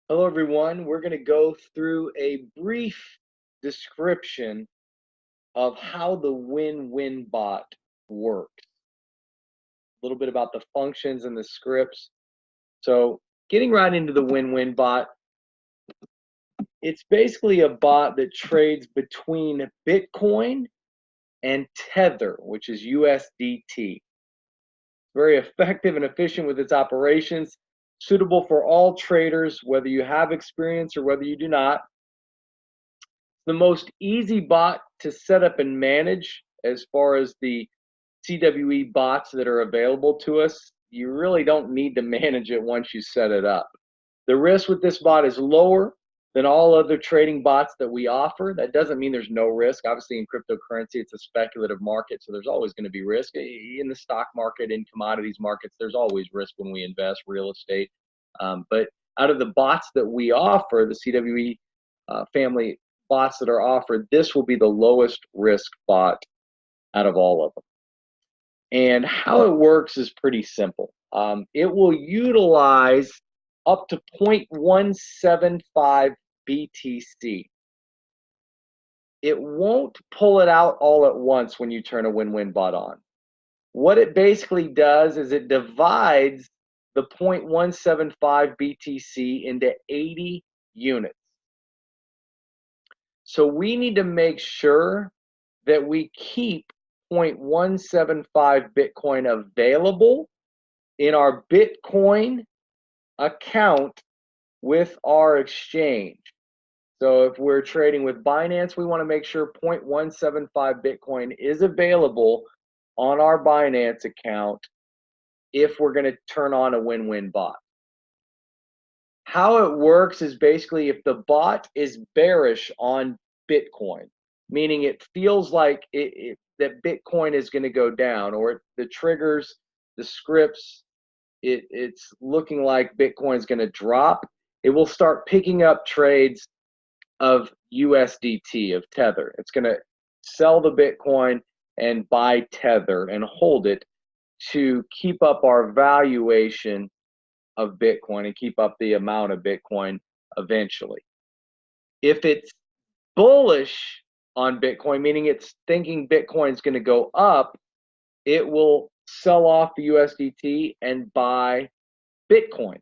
Hello, everyone. We're going to go through a brief description of how the win-win bot works. A little bit about the functions and the scripts. So getting right into the win-win bot, it's basically a bot that trades between Bitcoin and Tether, which is USDT. Very effective and efficient with its operations, suitable for all traders, whether you have experience or whether you do not. The most easy bot to set up and manage as far as the CWE bots that are available to us. You really don't need to manage it once you set it up. The risk with this bot is lower than all other trading bots that we offer. That doesn't mean there's no risk. Obviously, in cryptocurrency, it's a speculative market, so there's always going to be risk. In the stock market, in commodities markets, there's always risk when we invest, real estate. But out of the bots that we offer, the CWE family bots that are offered, this will be the lowest risk bot out of all of them. And how it works is pretty simple. It will utilize up to 0.175 BTC. It won't pull it out all at once when you turn a win-win bot on. What it basically does is it divides the 0.175 BTC into 80 units. So we need to make sure that we keep 0.175 Bitcoin available in our Bitcoin account with our exchange. So if we're trading with Binance, we want to make sure 0.175 Bitcoin is available on our Binance account if we're going to turn on a win-win bot. How it works is basically if the bot is bearish on Bitcoin, meaning it feels like that Bitcoin is going to go down, or the triggers, the scripts, it's looking like Bitcoin is going to drop, it will start picking up trades of USDT, of Tether. It's going to sell the Bitcoin and buy Tether and hold it to keep up our valuation of Bitcoin and keep up the amount of Bitcoin eventually. If it's bullish on Bitcoin, meaning it's thinking Bitcoin's going to go up, it will sell off the USDT and buy Bitcoin.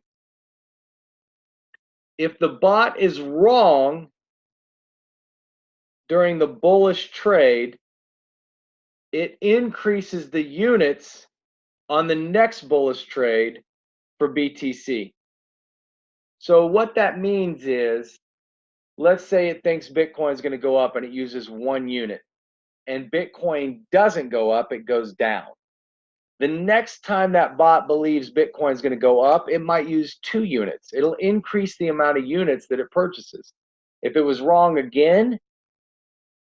If the bot is wrong during the bullish trade, it increases the units on the next bullish trade for BTC. So what that means is, let's say it thinks Bitcoin is going to go up and it uses 1 unit, and Bitcoin doesn't go up, it goes down. The next time that bot believes Bitcoin is going to go up, it might use 2 units. It'll increase the amount of units that it purchases. If it was wrong again,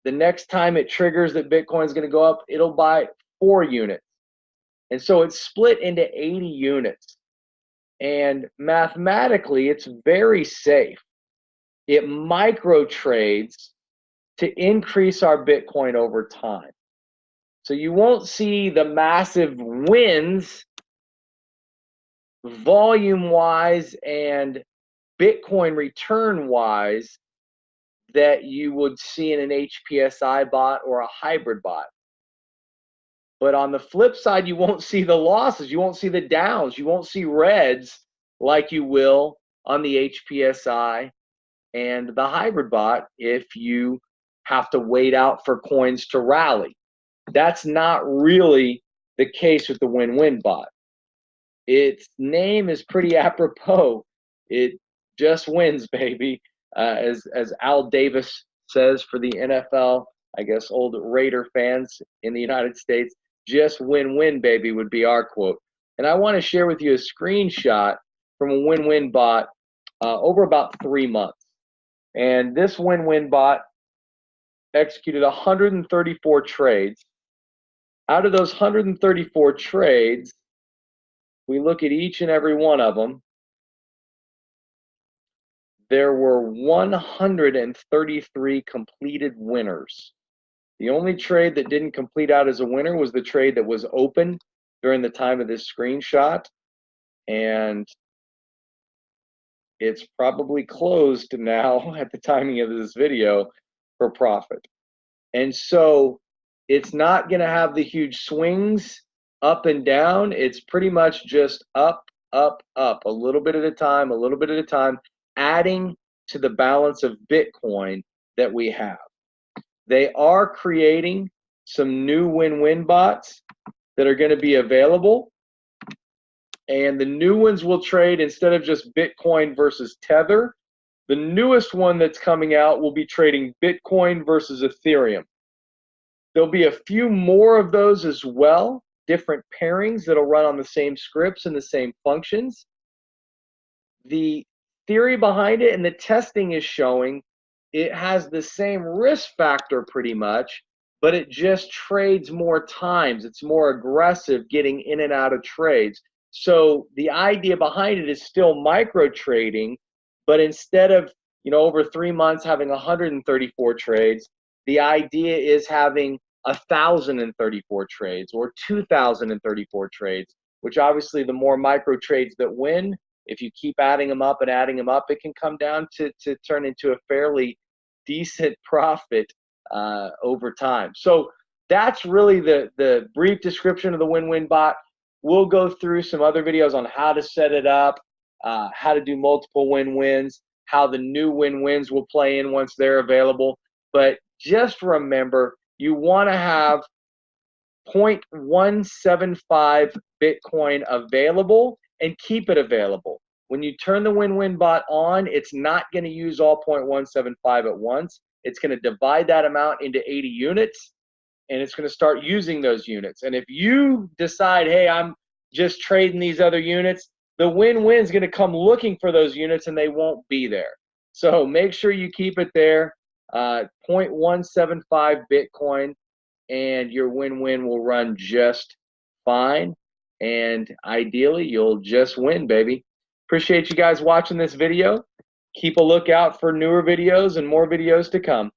the next time it triggers that Bitcoin is going to go up, it'll buy 4 units. And so it's split into 80 units. And mathematically, it's very safe. It micro trades to increase our Bitcoin over time. So you won't see the massive wins volume-wise and Bitcoin return-wise that you would see in an HPSI bot or a hybrid bot. But on the flip side, you won't see the losses. You won't see the downs. You won't see reds like you will on the HPSI and the hybrid bot if you have to wait out for coins to rally. That's not really the case with the win-win bot. Its name is pretty apropos. It just wins, baby. As Al Davis says for the NFL, I guess old Raider fans in the United States, just win-win, baby, would be our quote. And I want to share with you a screenshot from a win-win bot over about 3 months. And this win-win bot executed 134 trades. Out of those 134 trades, we look at each and every one of them. There were 133 completed winners. The only trade that didn't complete out as a winner was the trade that was open during the time of this screenshot. And it's probably closed now at the timing of this video for profit. And so it's not going to have the huge swings up and down. It's pretty much just up, up, up, a little bit at a time, a little bit at a time, adding to the balance of Bitcoin that we have. They are creating some new win-win bots that are going to be available. And the new ones will trade instead of just Bitcoin versus Tether. The newest one that's coming out will be trading Bitcoin versus Ethereum. There'll be a few more of those as well, different pairings that'll run on the same scripts and the same functions. The theory behind it and the testing is showing it has the same risk factor pretty much, but it just trades more times. It's more aggressive getting in and out of trades. So the idea behind it is still micro trading, but instead of, over 3 months having 134 trades, the idea is having 1,034 trades or 2,034 trades, which obviously the more micro trades that win, if you keep adding them up and adding them up, it can come down to turn into a fairly decent profit over time. So that's really the brief description of the win-win bot. We'll go through some other videos on how to set it up, how to do multiple win-wins, how the new win-wins will play in once they're available. But just remember, you want to have 0.175 Bitcoin available and keep it available. When you turn the win-win bot on, it's not going to use all 0.175 at once. It's going to divide that amount into 80 units, and it's going to start using those units. And if you decide, hey, I'm just trading these other units, the win-win is going to come looking for those units, and they won't be there. So make sure you keep it there, 0.175 Bitcoin, and your win-win will run just fine. And ideally, you'll just win, baby. Appreciate you guys watching this video. Keep a lookout for newer videos and more videos to come.